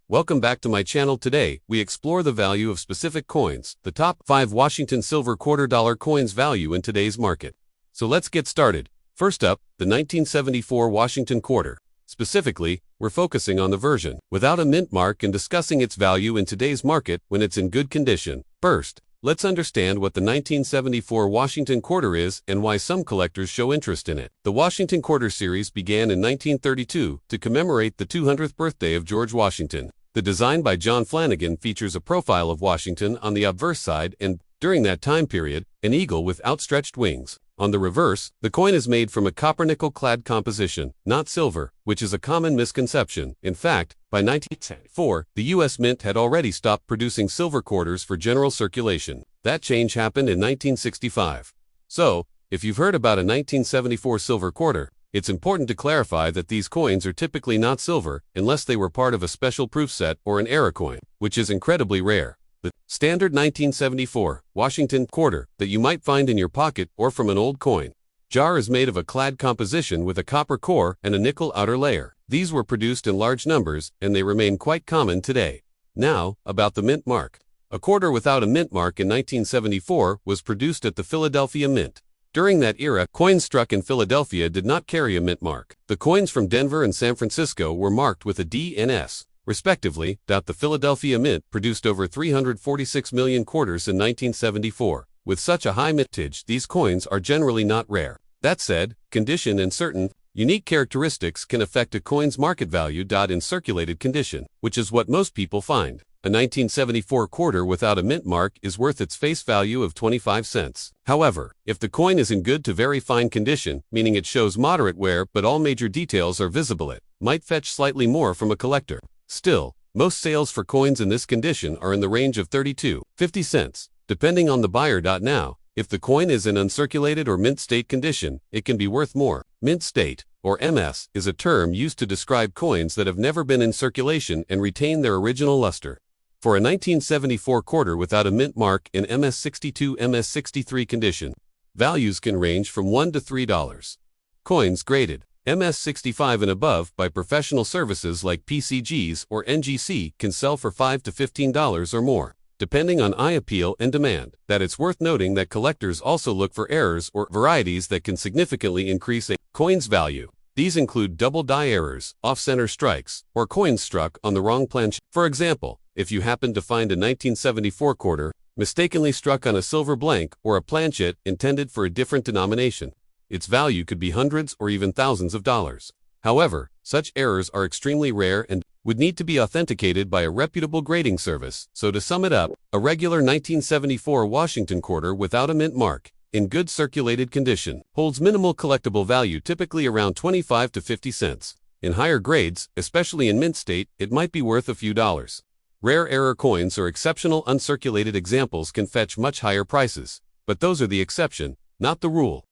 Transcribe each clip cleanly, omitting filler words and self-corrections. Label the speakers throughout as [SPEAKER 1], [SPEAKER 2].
[SPEAKER 1] Welcome back to my channel. Today, we explore the value of specific coins, the top 5 Washington silver $quarter coins value in today's market. So let's get started. First up, the 1974 Washington quarter. Specifically, we're focusing on the version without a mint mark and discussing its value in today's market when it's in good condition. First, let's understand what the 1974 Washington quarter is and why some collectors show interest in it. The Washington quarter series began in 1932 to commemorate the 200th birthday of George Washington. The design by John Flanagan features a profile of Washington on the obverse side and, during that time period, an eagle with outstretched wings. On the reverse, the coin is made from a copper-nickel-clad composition, not silver, which is a common misconception. In fact, by 1974, the U.S. Mint had already stopped producing silver quarters for general circulation. That change happened in 1965. So, if you've heard about a 1974 silver quarter, it's important to clarify that these coins are typically not silver unless they were part of a special proof set or an era coin, which is incredibly rare. The standard 1974 Washington quarter that you might find in your pocket or from an old coin jar is made of a clad composition with a copper core and a nickel outer layer. These were produced in large numbers and they remain quite common today. Now, about the mint mark. A quarter without a mint mark in 1974 was produced at the Philadelphia Mint. During that era, coins struck in Philadelphia did not carry a mint mark. The coins from Denver and San Francisco were marked with a D and S, respectively. The Philadelphia Mint produced over 346 million quarters in 1974. With such a high mintage, these coins are generally not rare. That said, condition and certain unique characteristics can affect a coin's market value. In circulated condition, which is what most people find, a 1974 quarter without a mint mark is worth its face value of 25 cents. However, if the coin is in good to very fine condition, meaning it shows moderate wear but all major details are visible, it might fetch slightly more from a collector. Still, most sales for coins in this condition are in the range of 32 to 50 cents, depending on the buyer. Now, if the coin is in uncirculated or mint state condition, it can be worth more. Mint state, or MS, is a term used to describe coins that have never been in circulation and retain their original luster. For a 1974 quarter without a mint mark in MS62, MS63 condition, values can range from $1 to $3. Coins graded MS65 and above by professional services like PCGs or NGC can sell for $5 to $15 or more, depending on eye appeal and demand. It's worth noting that collectors also look for errors or varieties that can significantly increase a coin's value. These include double die errors, off-center strikes, or coins struck on the wrong planche. For example, if you happen to find a 1974 quarter mistakenly struck on a silver blank or a planchet intended for a different denomination, its value could be hundreds or even thousands of dollars. However, such errors are extremely rare and would need to be authenticated by a reputable grading service. So to sum it up, a regular 1974 Washington quarter without a mint mark, in good circulated condition, holds minimal collectible value, typically around 25 to 50 cents. In higher grades, especially in mint state, it might be worth a few dollars. Rare error coins or exceptional uncirculated examples can fetch much higher prices, but those are the exception, not the rule.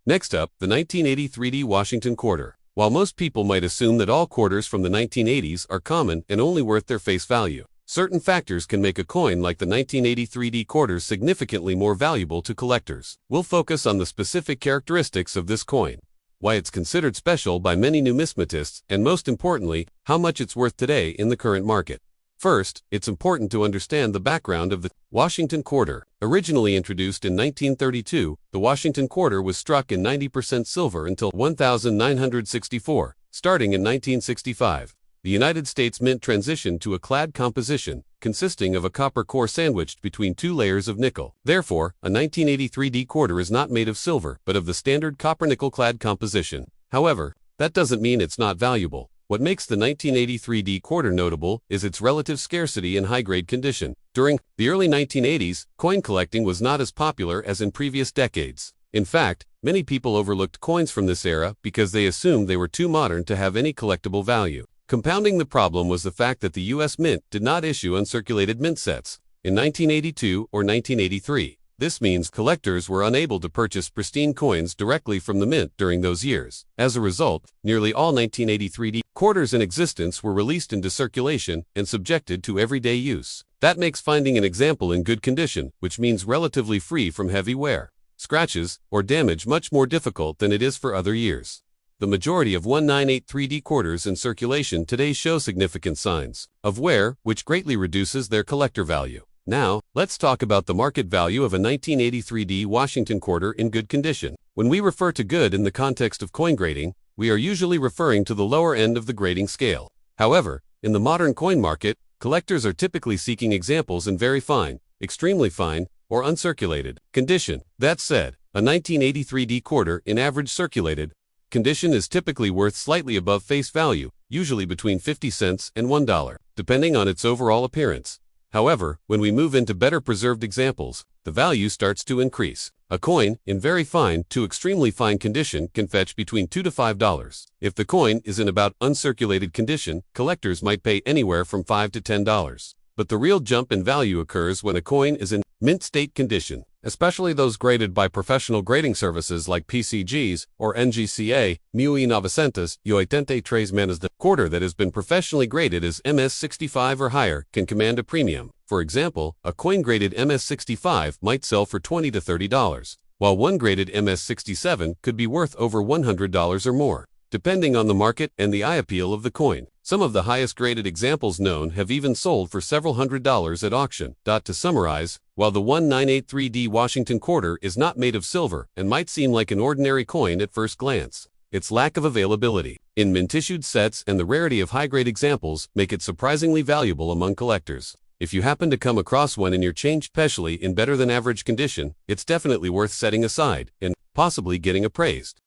[SPEAKER 1] Next up, the 1983 Washington quarter. While most people might assume that all quarters from the 1980s are common and only worth their face value, certain factors can make a coin like the 1983 quarters significantly more valuable to collectors. We'll focus on the specific characteristics of this coin, why it's considered special by many numismatists, and most importantly, how much it's worth today in the current market. First, it's important to understand the background of the Washington quarter. Originally introduced in 1932, the Washington quarter was struck in 90% silver until 1964. Starting in 1965, the United States Mint transitioned to a clad composition, consisting of a copper core sandwiched between two layers of nickel. Therefore, a 1983 quarter is not made of silver, but of the standard copper-nickel clad composition. However, that doesn't mean it's not valuable. What makes the 1983 quarter notable is its relative scarcity and high-grade condition. During the early 1980s, coin collecting was not as popular as in previous decades. In fact, many people overlooked coins from this era because they assumed they were too modern to have any collectible value. Compounding the problem was the fact that the U.S. Mint did not issue uncirculated mint sets in 1982 or 1983. This means collectors were unable to purchase pristine coins directly from the mint during those years. As a result, nearly all 1983 quarters in existence were released into circulation and subjected to everyday use. That makes finding an example in good condition, which means relatively free from heavy wear, scratches, or damage, much more difficult than it is for other years. The majority of 1983D quarters in circulation today show significant signs of wear, which greatly reduces their collector value. Now, let's talk about the market value of a 1983D Washington quarter in good condition. When we refer to good in the context of coin grading, we are usually referring to the lower end of the grading scale. However, in the modern coin market, collectors are typically seeking examples in very fine, extremely fine, or uncirculated condition. That said, a 1983D quarter in average circulated condition is typically worth slightly above face value, usually between 50 cents and $1, depending on its overall appearance. However, when we move into better preserved examples, the value starts to increase. A coin in very fine to extremely fine condition can fetch between $2 to $5. If the coin is in about uncirculated condition, collectors might pay anywhere from $5 to $10. But the real jump in value occurs when a coin is in mint state condition, especially those graded by professional grading services like PCGs or NGCA, Muy Novecentas y 83 Manas. The quarter that has been professionally graded as MS65 or higher can command a premium. For example, a coin graded MS65 might sell for $20 to $30, while one graded MS67 could be worth over $100 or more, depending on the market and the eye appeal of the coin. Some of the highest graded examples known have even sold for several $100s at auction. To summarize, while the 1983D Washington quarter is not made of silver and might seem like an ordinary coin at first glance, its lack of availability in mint-issued sets and the rarity of high-grade examples make it surprisingly valuable among collectors. If you happen to come across one in your change, especially in better than average condition, it's definitely worth setting aside and possibly getting appraised.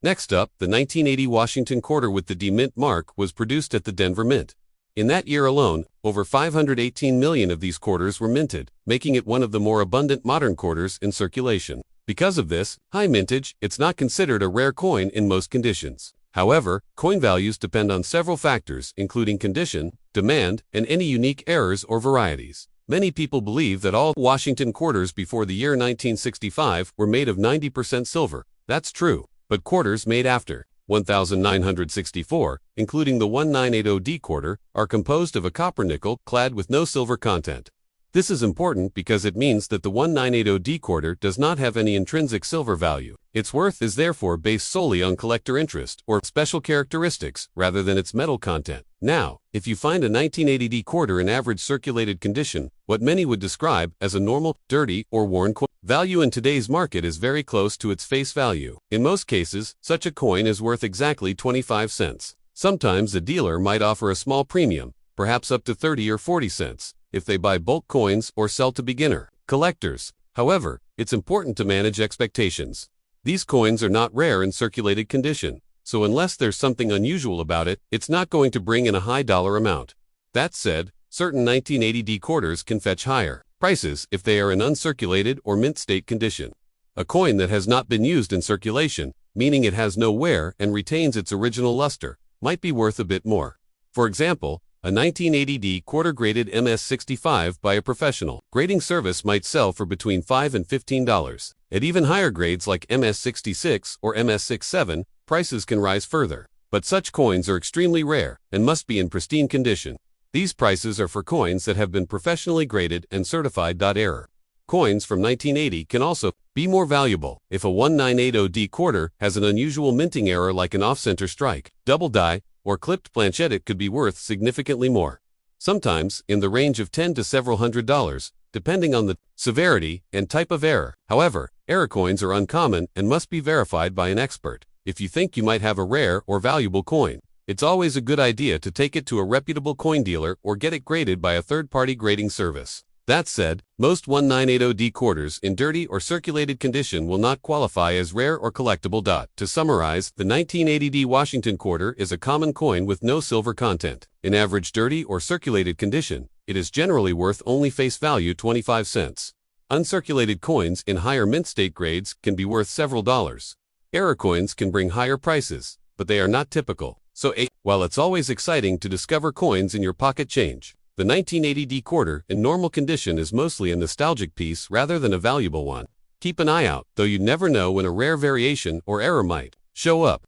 [SPEAKER 1] Next up, the 1980 Washington quarter with the D Mint mark was produced at the Denver Mint. In that year alone, over 518 million of these quarters were minted, making it one of the more abundant modern quarters in circulation. Because of this high mintage, it's not considered a rare coin in most conditions. However, coin values depend on several factors, including condition, demand, and any unique errors or varieties. Many people believe that all Washington quarters before the year 1965 were made of 90% silver. That's true. But quarters made after 1964, including the 1980D quarter, are composed of a copper nickel clad with no silver content. This is important because it means that the 1980D quarter does not have any intrinsic silver value. Its worth is therefore based solely on collector interest or special characteristics rather than its metal content. Now, if you find a 1980D quarter in average circulated condition, what many would describe as a normal, dirty, or worn coin, value in today's market is very close to its face value. In most cases, such a coin is worth exactly 25 cents. Sometimes a dealer might offer a small premium, perhaps up to 30 or 40 cents, if they buy bulk coins or sell to beginner collectors. However, it's important to manage expectations. These coins are not rare in circulated condition, so unless there's something unusual about it, it's not going to bring in a high dollar amount. That said, certain 1980D quarters can fetch higher prices if they are in uncirculated or mint state condition. A coin that has not been used in circulation, meaning it has no wear and retains its original luster, might be worth a bit more. For example, a 1980D quarter graded MS65 by a professional grading service might sell for between $5 and $15. At even higher grades like MS66 or MS67, prices can rise further. But such coins are extremely rare and must be in pristine condition. These prices are for coins that have been professionally graded and certified. Error coins from 1980 can also be more valuable. If a 1980D quarter has an unusual minting error like an off-center strike, double die, or clipped planchette, it could be worth significantly more. Sometimes in the range of $10 to several $100s, depending on the severity and type of error. However, error coins are uncommon and must be verified by an expert. If you think you might have a rare or valuable coin, it's always a good idea to take it to a reputable coin dealer or get it graded by a third-party grading service. That said, most 1980D quarters in dirty or circulated condition will not qualify as rare or collectible. To summarize, the 1980D Washington quarter is a common coin with no silver content. In average dirty or circulated condition, it is generally worth only face value 25 cents. Uncirculated coins in higher mint state grades can be worth several dollars. Error coins can bring higher prices, but they are not typical. So while it's always exciting to discover coins in your pocket change, the 1980D quarter in normal condition is mostly a nostalgic piece rather than a valuable one. Keep an eye out, though you never know when a rare variation or error might show up.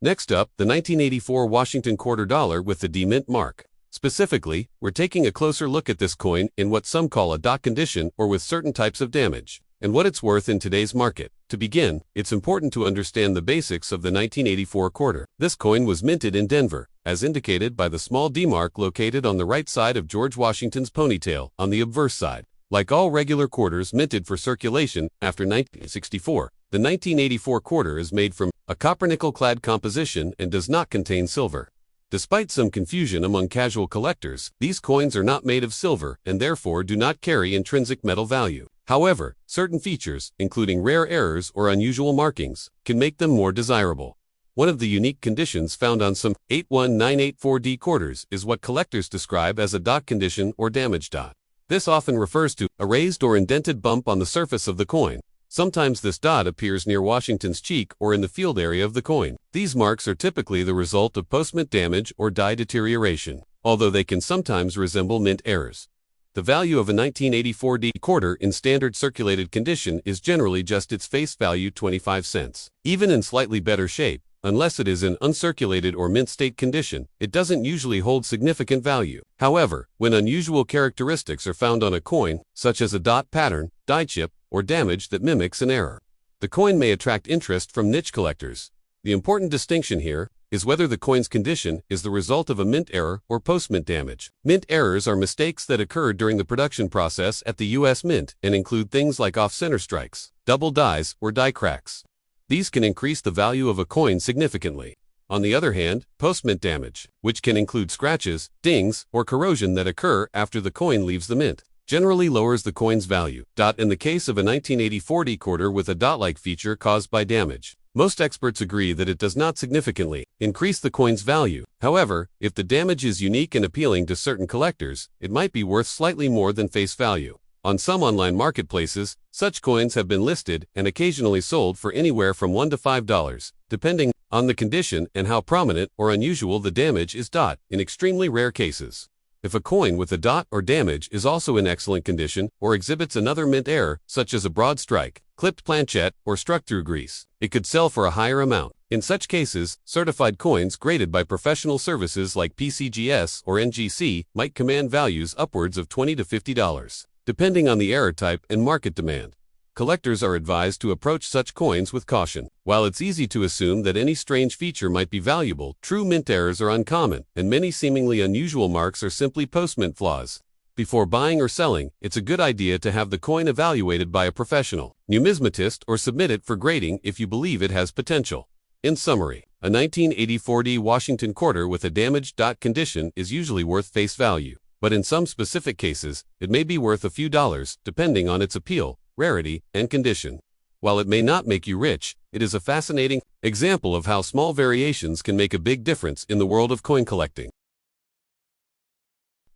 [SPEAKER 1] Next up, the 1984 Washington quarter dollar with the D Mint mark. Specifically, we're taking a closer look at this coin in what some call a dot condition or with certain types of damage. and what it's worth in today's market. To begin, it's important to understand the basics of the 1984 quarter. This coin was minted in Denver, as indicated by the small D mark located on the right side of George Washington's ponytail, on the obverse side. Like all regular quarters minted for circulation after 1964, the 1984 quarter is made from a copper-nickel-clad composition and does not contain silver. Despite some confusion among casual collectors, these coins are not made of silver and therefore do not carry intrinsic metal value. However, certain features, including rare errors or unusual markings, can make them more desirable. One of the unique conditions found on some 81984D quarters is what collectors describe as a dot condition or damage dot. This often refers to a raised or indented bump on the surface of the coin. Sometimes this dot appears near Washington's cheek or in the field area of the coin. These marks are typically the result of post-mint damage or die deterioration, although they can sometimes resemble mint errors. The value of a 1984D quarter in standard circulated condition is generally just its face value, 25 cents. Even in slightly better shape, unless it is in uncirculated or mint state condition, it doesn't usually hold significant value. However, when unusual characteristics are found on a coin, such as a dot pattern, die chip, or damage that mimics an error, the coin may attract interest from niche collectors. The important distinction here is whether the coin's condition is the result of a mint error or post-mint damage. Mint errors are mistakes that occurred during the production process at the U.S. Mint and include things like off-center strikes, double dies, or die cracks. These can increase the value of a coin significantly. On the other hand, post-mint damage, which can include scratches, dings, or corrosion that occur after the coin leaves the mint, generally lowers the coin's value. In the case of a 1984D quarter with a dot-like feature caused by damage, most experts agree that it does not significantly increase the coin's value. However, if the damage is unique and appealing to certain collectors, it might be worth slightly more than face value. On some online marketplaces, such coins have been listed and occasionally sold for anywhere from $1 to $5, depending on the condition and how prominent or unusual the damage is. In extremely rare cases, if a coin with a dot or damage is also in excellent condition or exhibits another mint error, such as a broad strike, clipped planchette, or struck through grease, it could sell for a higher amount. In such cases, certified coins graded by professional services like PCGS or NGC might command values upwards of $20 to $50. Depending on the error type and market demand, collectors are advised to approach such coins with caution. While it's easy to assume that any strange feature might be valuable, true mint errors are uncommon, and many seemingly unusual marks are simply post-mint flaws. Before buying or selling, it's a good idea to have the coin evaluated by a professional numismatist or submit it for grading if you believe it has potential. In summary, a 1984D Washington quarter with a damaged dot condition is usually worth face value. But in some specific cases, it may be worth a few dollars, depending on its appeal, rarity, and condition. While it may not make you rich, it is a fascinating example of how small variations can make a big difference in the world of coin collecting.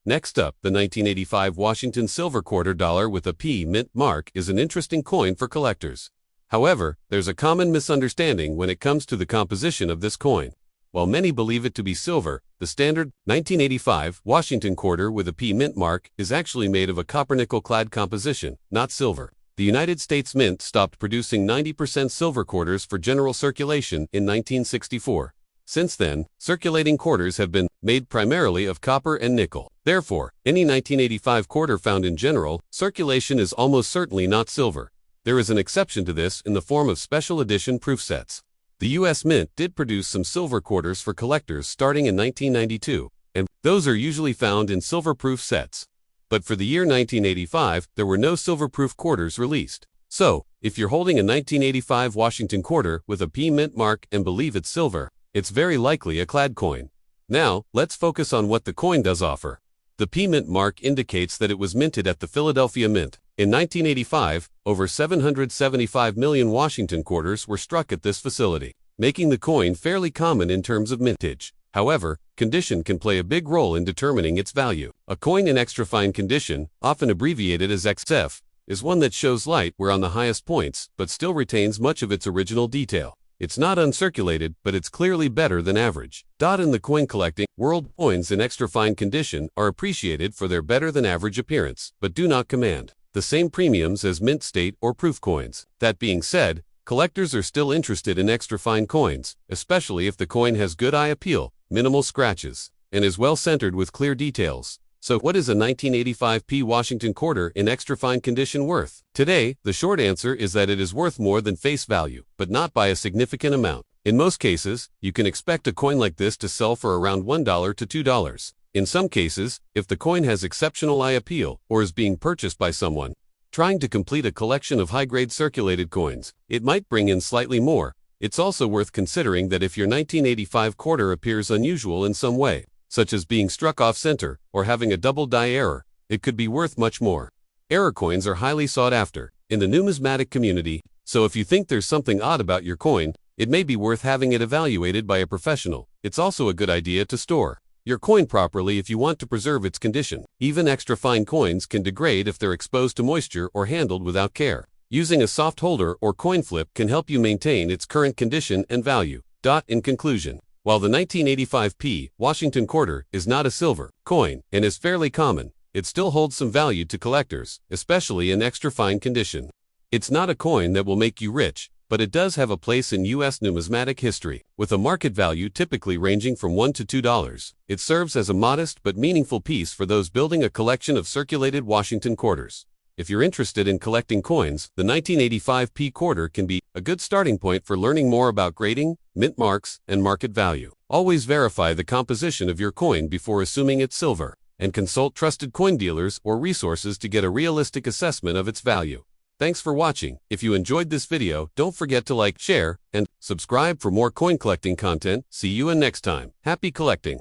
[SPEAKER 1] Next up, the 1985 Washington silver quarter dollar with a P mint mark is an interesting coin for collectors. However, there's a common misunderstanding when it comes to the composition of this coin. While many believe it to be silver, the standard 1985 Washington quarter with a P mint mark is actually made of a copper-nickel-clad composition, not silver. The United States Mint stopped producing 90% silver quarters for general circulation in 1964. Since then, circulating quarters have been made primarily of copper and nickel. Therefore, any 1985 quarter found in general circulation is almost certainly not silver. There is an exception to this in the form of special edition proof sets. The U.S. Mint did produce some silver quarters for collectors starting in 1992, and those are usually found in silver-proof sets. But for the year 1985, there were no silver-proof quarters released. So, if you're holding a 1985 Washington quarter with a P mint mark and believe it's silver, it's very likely a clad coin. Now, let's focus on what the coin does offer. The P mint mark indicates that it was minted at the Philadelphia Mint. In 1985, over 775 million Washington quarters were struck at this facility, making the coin fairly common in terms of mintage. However, condition can play a big role in determining its value. A coin in extra fine condition, often abbreviated as XF, is one that shows light wear on the highest points, but still retains much of its original detail. It's not uncirculated, but it's clearly better than average. In the coin collecting world, coins in extra fine condition are appreciated for their better than average appearance, but do not command the same premiums as mint state or proof coins. That being said, collectors are still interested in extra fine coins, especially if the coin has good eye appeal, minimal scratches, and is well centered with clear details. So what is a 1985p Washington quarter in extra fine condition worth? Today, the short answer is that it is worth more than face value, but not by a significant amount. In most cases, you can expect a coin like this to sell for around $1 to $2. In some cases, if the coin has exceptional eye appeal or is being purchased by someone trying to complete a collection of high-grade circulated coins, it might bring in slightly more. It's also worth considering that if your 1985 quarter appears unusual in some way, such as being struck off-center or having a double die error, it could be worth much more. Error coins are highly sought after in the numismatic community, so if you think there's something odd about your coin, it may be worth having it evaluated by a professional. It's also a good idea to store your coin properly if you want to preserve its condition. Even extra fine coins can degrade if they're exposed to moisture or handled without care. Using a soft holder or coin flip can help you maintain its current condition and value. In conclusion, while the 1985p Washington quarter is not a silver coin and is fairly common, it still holds some value to collectors, especially in extra fine condition. It's not a coin that will make you rich, but it does have a place in U.S. numismatic history, with a market value typically ranging from $1 to $2. It serves as a modest but meaningful piece for those building a collection of circulated Washington quarters. If you're interested in collecting coins, the 1985p quarter can be a good starting point for learning more about grading, mint marks, and market value. Always verify the composition of your coin before assuming it's silver, and consult trusted coin dealers or resources to get a realistic assessment of its value. Thanks for watching. If you enjoyed this video, don't forget to like, share, and subscribe for more coin collecting content. See you in next time. Happy collecting!